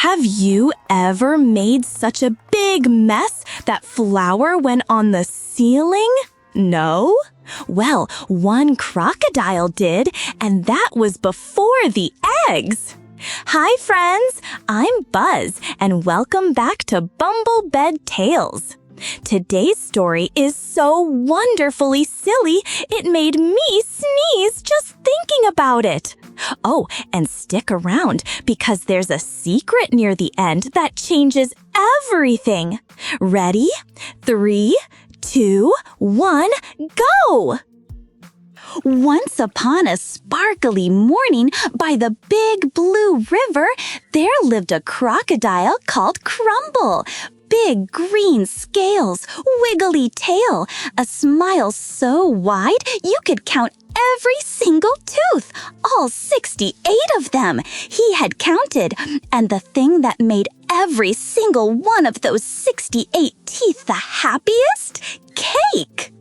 Have you ever made such a big mess that flour went on the ceiling? No? Well, one crocodile did, and that was before the eggs. Hi, friends! I'm Buzz, and welcome back to Bumblebed Tales. Today's story is so wonderfully silly, it made me sneeze just thinking about it. Oh, and stick around because there's a secret near the end that changes everything. Ready? 3, 2, 1, go! Once upon a sparkly morning by the big blue river, there lived a crocodile called Crumble. Big green scales, wiggly tail, a smile so wide you could count every single tooth, all 68 of them. He had counted, and the thing that made every single one of those 68 teeth the happiest? Cake!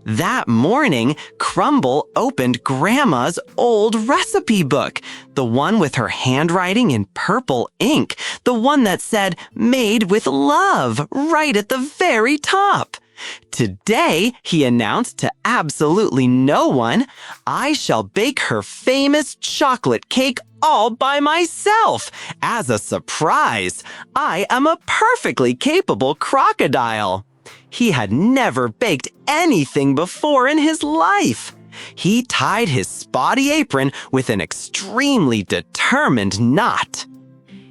That morning, Crumble opened Grandma's old recipe book, the one with her handwriting in purple ink, the one that said, "Made with love," right at the very top. Today, he announced to absolutely no one, I shall bake her famous chocolate cake all by myself. As a surprise, I am a perfectly capable crocodile. He had never baked anything before in his life. He tied his spotty apron with an extremely determined knot.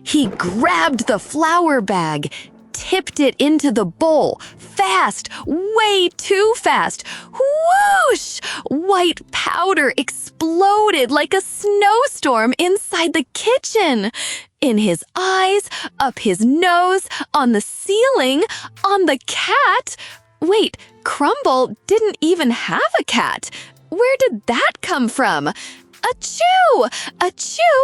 He grabbed the flour bag, tipped it into the bowl, fast, way too fast. Whoosh! White powder exploded like a snowstorm inside the kitchen. In his eyes, up his nose, on the ceiling, on the cat. Wait, Crumble didn't even have a cat. Where did that come from? Achoo! Achoo!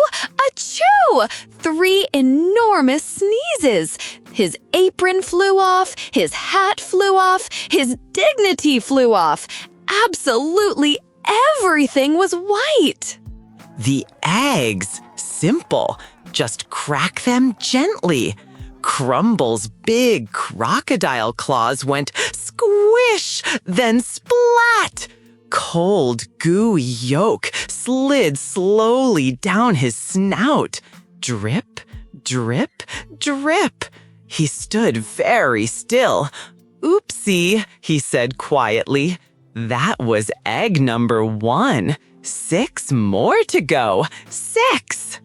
Achoo! 3 enormous sneezes. His apron flew off, his hat flew off, his dignity flew off. Absolutely everything was white. The eggs, simple. Just crack them gently. Crumble's big crocodile claws went squish, then splat. Cold, gooey yolk slid slowly down his snout. Drip, drip, drip. He stood very still. Oopsie, he said quietly. That was egg number 1. 6 more to go. 6.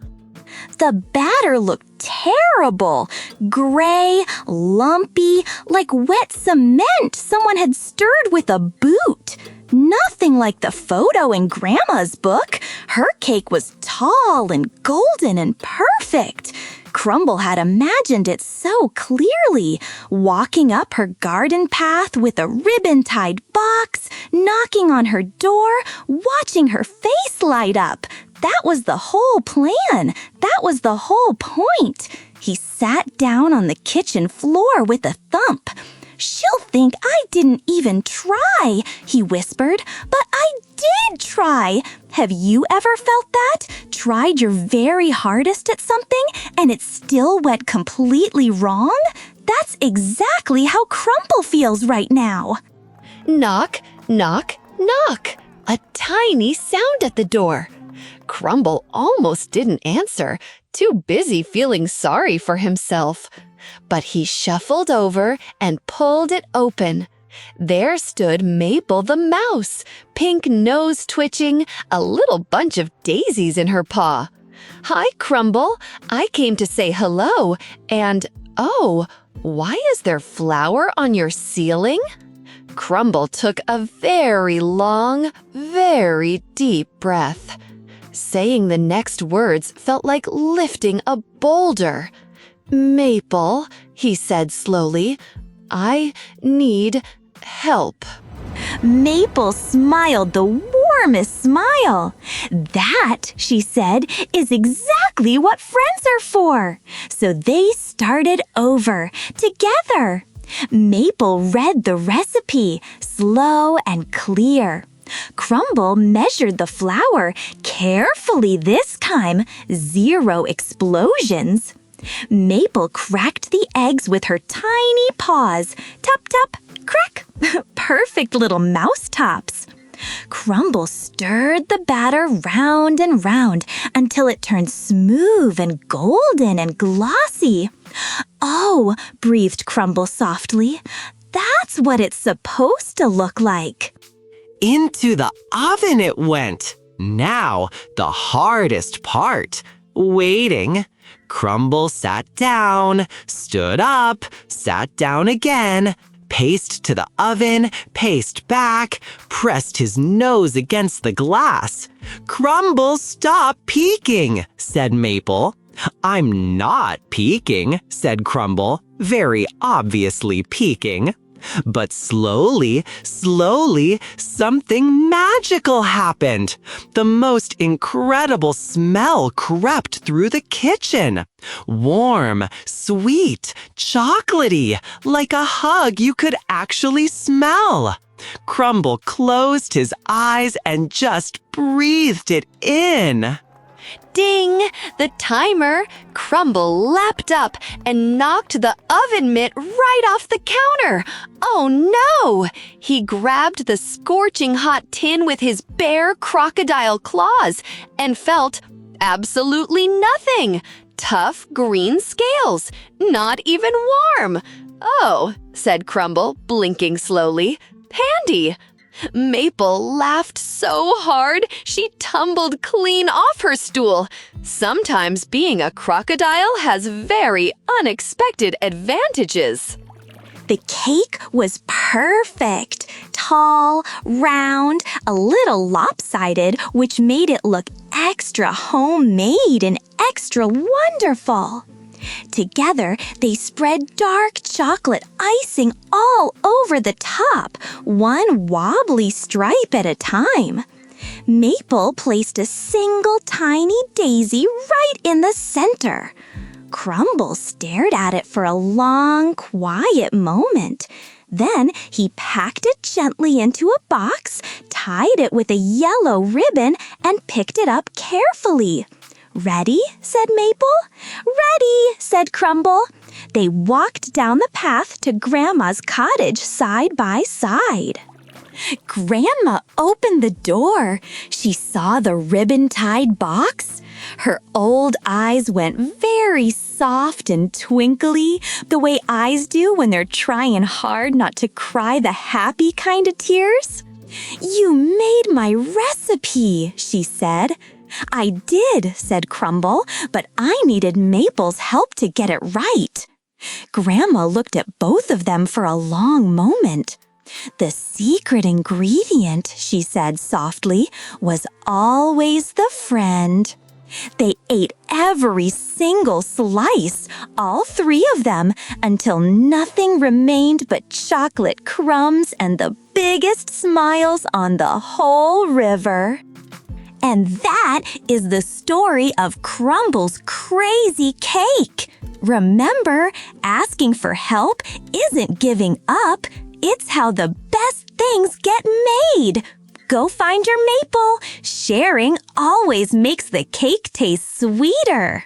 The batter looked terrible. Gray, lumpy, like wet cement someone had stirred with a boot. Nothing like the photo in Grandma's book. Her cake was tall and golden and perfect. Crumble had imagined it so clearly, walking up her garden path with a ribbon-tied box, knocking on her door, watching her face light up. That was the whole plan. That was the whole point. He sat down on the kitchen floor with a thump. She'll think I didn't even try, he whispered, but I did try. Have you ever felt that? Tried your very hardest at something and it still went completely wrong? That's exactly how Crumble feels right now. Knock, knock, knock. A tiny sound at the door. Crumble almost didn't answer, too busy feeling sorry for himself. But he shuffled over and pulled it open. There stood Maple the mouse, pink nose twitching, a little bunch of daisies in her paw. Hi, Crumble. I came to say hello, and oh, why is there flour on your ceiling? Crumble took a very long, very deep breath. Saying the next words felt like lifting a boulder. Maple, he said slowly, I need help. Maple smiled the warmest smile. That, she said, is exactly what friends are for. So they started over, together. Maple read the recipe, slow and clear. Crumble measured the flour carefully this time, 0 explosions. Maple cracked the eggs with her tiny paws. Tap, tap, crack. Perfect little mouse tops. Crumble stirred the batter round and round until it turned smooth and golden and glossy. Oh, breathed Crumble softly. That's what it's supposed to look like. Into the oven it went. Now, the hardest part, waiting. Crumble sat down, stood up, sat down again, paced to the oven, paced back, pressed his nose against the glass. "Crumble, stop peeking," said Maple. "I'm not peeking," said Crumble, very obviously peeking. But slowly, something magical happened. The most incredible smell crept through the kitchen. Warm, sweet, chocolatey, like a hug you could actually smell. Crumble closed his eyes and just breathed it in. Ding! The timer! Crumble leapt up and knocked the oven mitt right off the counter. Oh no! He grabbed the scorching hot tin with his bare crocodile claws and felt absolutely nothing. Tough green scales, not even warm. "Oh," said Crumble, blinking slowly. "Handy." Maple laughed so hard she tumbled clean off her stool. Sometimes being a crocodile has very unexpected advantages. The cake was perfect. Tall, round, a little lopsided, which made it look extra homemade and extra wonderful. Together, they spread dark chocolate icing all over the top, one wobbly stripe at a time. Maple placed a single tiny daisy right in the center. Crumble stared at it for a long, quiet moment. Then he packed it gently into a box, tied it with a yellow ribbon, and picked it up carefully. "Ready?" said Maple. "Ready," said Crumble. They walked down the path to Grandma's cottage side by side. Grandma opened the door. She saw the ribbon-tied box. Her old eyes went very soft and twinkly, the way eyes do when they're trying hard not to cry the happy kind of tears. "You made my recipe," she said. "I did," said Crumble, "but I needed Maple's help to get it right." Grandma looked at both of them for a long moment. "The secret ingredient," she said softly, "was always the friend." They ate every single slice, all three of them, until nothing remained but chocolate crumbs and the biggest smiles on the whole river. And that is the story of Crumble's crazy cake. Remember, asking for help isn't giving up. It's how the best things get made. Go find your Maple. Sharing always makes the cake taste sweeter.